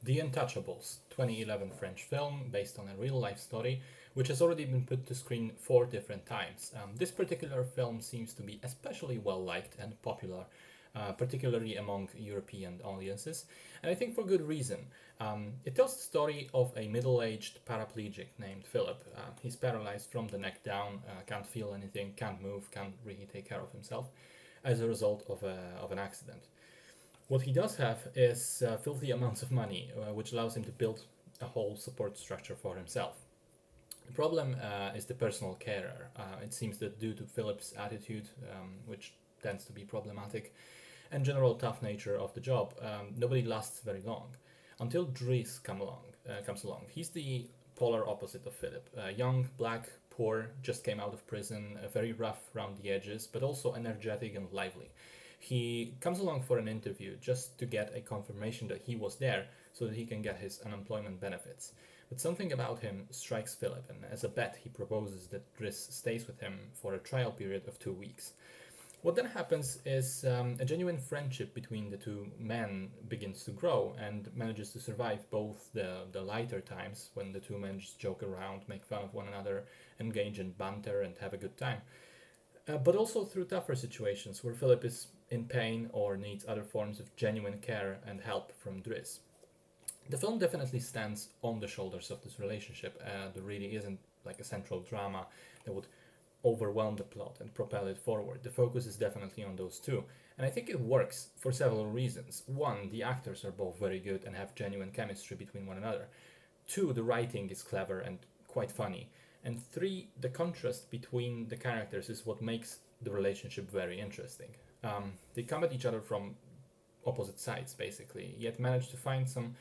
The Intouchables, 2011 French film based on a real life story, which has already been put to screen 4 different times. This particular film seems to be especially well liked and popular, particularly among European audiences, and I think for good reason. It tells the story of a middle aged paraplegic named Philip. He's paralyzed from the neck down, can't feel anything, can't move, can't really take care of himself as a result of an accident. What he does have is filthy amounts of money, which allows him to build a whole support structure for himself. The problem is the personal carer. It seems that due to Philip's attitude, which tends to be problematic, and general tough nature of the job, nobody lasts very long until Dries comes along. He's the polar opposite of Philip. Young, black, poor, just came out of prison, very rough around the edges, but also energetic and lively. He comes along for an interview just to get a confirmation that he was there so that he can get his unemployment benefits. But something about him strikes Philip, and as a bet, he proposes that Dries stays with him for a trial period of 2 weeks. What then happens is a genuine friendship between the two men begins to grow and manages to survive both the lighter times when the two men just joke around, make fun of one another, engage in banter, and have a good time. But also through tougher situations where Philip is in pain or needs other forms of genuine care and help from Dries. The film definitely stands on the shoulders of this relationship. There really isn't like a central drama that would overwhelm the plot and propel it forward. The focus is definitely on those two. And I think it works for several reasons. One, the actors are both very good and have genuine chemistry between one another. Two, the writing is clever and quite funny. And three, the contrast between the characters is what makes the relationship very interesting. They come at each other from opposite sides, basically, yet manage to find some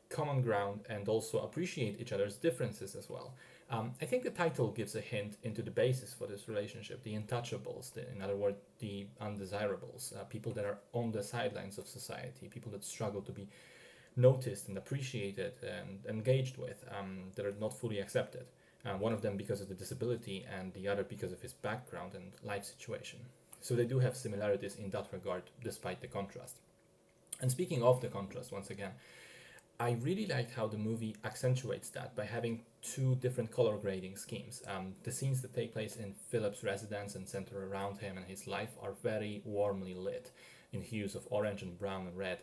common ground and also appreciate each other's differences as well. I think the title gives a hint into the basis for this relationship, the Intouchables, in other words, the undesirables, people that are on the sidelines of society, people that struggle to be noticed and appreciated and engaged with, that are not fully accepted. One of them because of the disability and the other because of his background and life situation. So they do have similarities in that regard, despite the contrast. And speaking of the contrast, once again, I really liked how the movie accentuates that by having 2 different color grading schemes. The scenes that take place in Philip's residence and center around him and his life are very warmly lit in hues of orange and brown and red,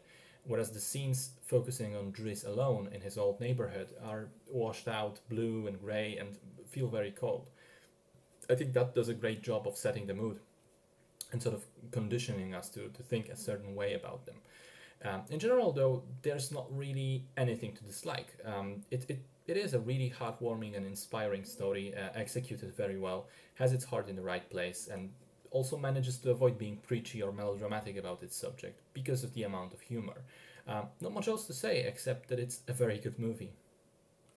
whereas the scenes focusing on Dries alone in his old neighborhood are washed out blue and gray and feel very cold. I think that does a great job of setting the mood and sort of conditioning us to think a certain way about them. In general, though, there's not really anything to dislike. It is a really heartwarming and inspiring story, executed very well, has its heart in the right place, and also manages to avoid being preachy or melodramatic about its subject because of the amount of humor. Not much else to say except that it's a very good movie.